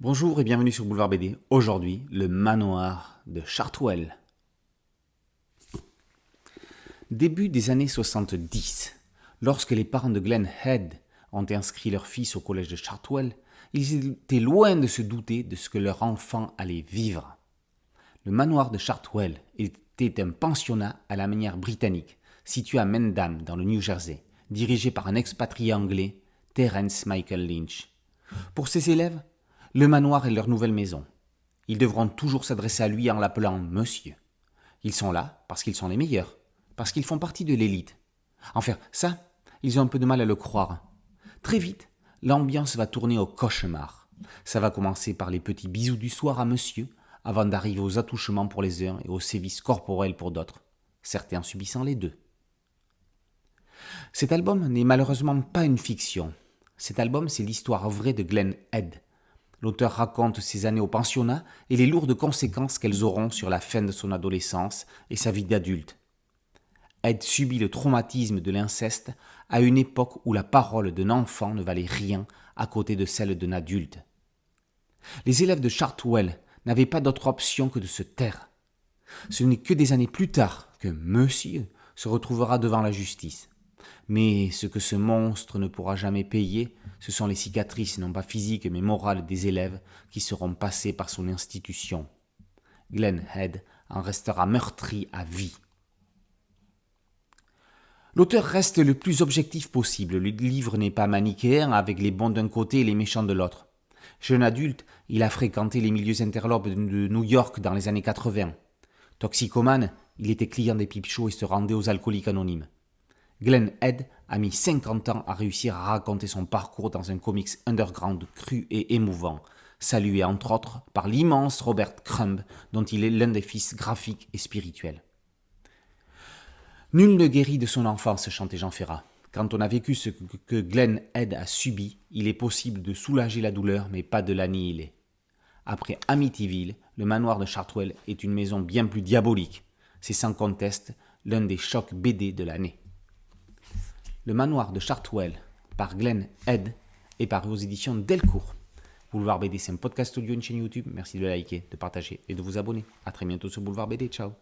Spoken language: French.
Bonjour et bienvenue sur Boulevard BD. Aujourd'hui, le manoir de Chartwell. Début des années 70, lorsque les parents de Glenn Head ont inscrit leur fils au collège de Chartwell, ils étaient loin de se douter de ce que leur enfant allait vivre. Le manoir de Chartwell était un pensionnat à la manière britannique, situé à Mendham dans le New Jersey, dirigé par un expatrié anglais, Terence Michael Lynch. Pour ses élèves, le manoir est leur nouvelle maison. Ils devront toujours s'adresser à lui en l'appelant monsieur. Ils sont là parce qu'ils sont les meilleurs, parce qu'ils font partie de l'élite. Enfin, ça, ils ont un peu de mal à le croire. Très vite, l'ambiance va tourner au cauchemar. Ça va commencer par les petits bisous du soir à monsieur, avant d'arriver aux attouchements pour les uns et aux sévices corporels pour d'autres, certains subissant les deux. Cet album n'est malheureusement pas une fiction. Cet album, c'est l'histoire vraie de Glenn Head. L'auteur raconte ses années au pensionnat et les lourdes conséquences qu'elles auront sur la fin de son adolescence et sa vie d'adulte. Ed subit le traumatisme de l'inceste à une époque où la parole d'un enfant ne valait rien à côté de celle d'un adulte. Les élèves de Chartwell n'avaient pas d'autre option que de se taire. Ce n'est que des années plus tard que monsieur se retrouvera devant la justice. Mais ce que ce monstre ne pourra jamais payer, ce sont les cicatrices, non pas physiques mais morales des élèves qui seront passés par son institution. Glenn Head en restera meurtri à vie. L'auteur reste le plus objectif possible. Le livre n'est pas manichéen avec les bons d'un côté et les méchants de l'autre. Jeune adulte, il a fréquenté les milieux interlopes de New York dans les années 80. Toxicomane, il était client des pipe shows et se rendait aux alcooliques anonymes. Glenn Head a mis 50 ans à réussir à raconter son parcours dans un comics underground cru et émouvant, salué entre autres par l'immense Robert Crumb, dont il est l'un des fils graphiques et spirituels. Nul ne guérit de son enfance, chantait Jean Ferrat. Quand on a vécu ce que Glenn Head a subi, il est possible de soulager la douleur, mais pas de l'annihiler. Après Amityville, le manoir de Chartwell est une maison bien plus diabolique. C'est sans conteste l'un des chocs BD de l'année. Le manoir de Chartwell par Glenn Head est paru aux éditions Delcourt. Boulevard BD, c'est un podcast audio, une chaîne YouTube. Merci de liker, de partager et de vous abonner. A très bientôt sur Boulevard BD. Ciao.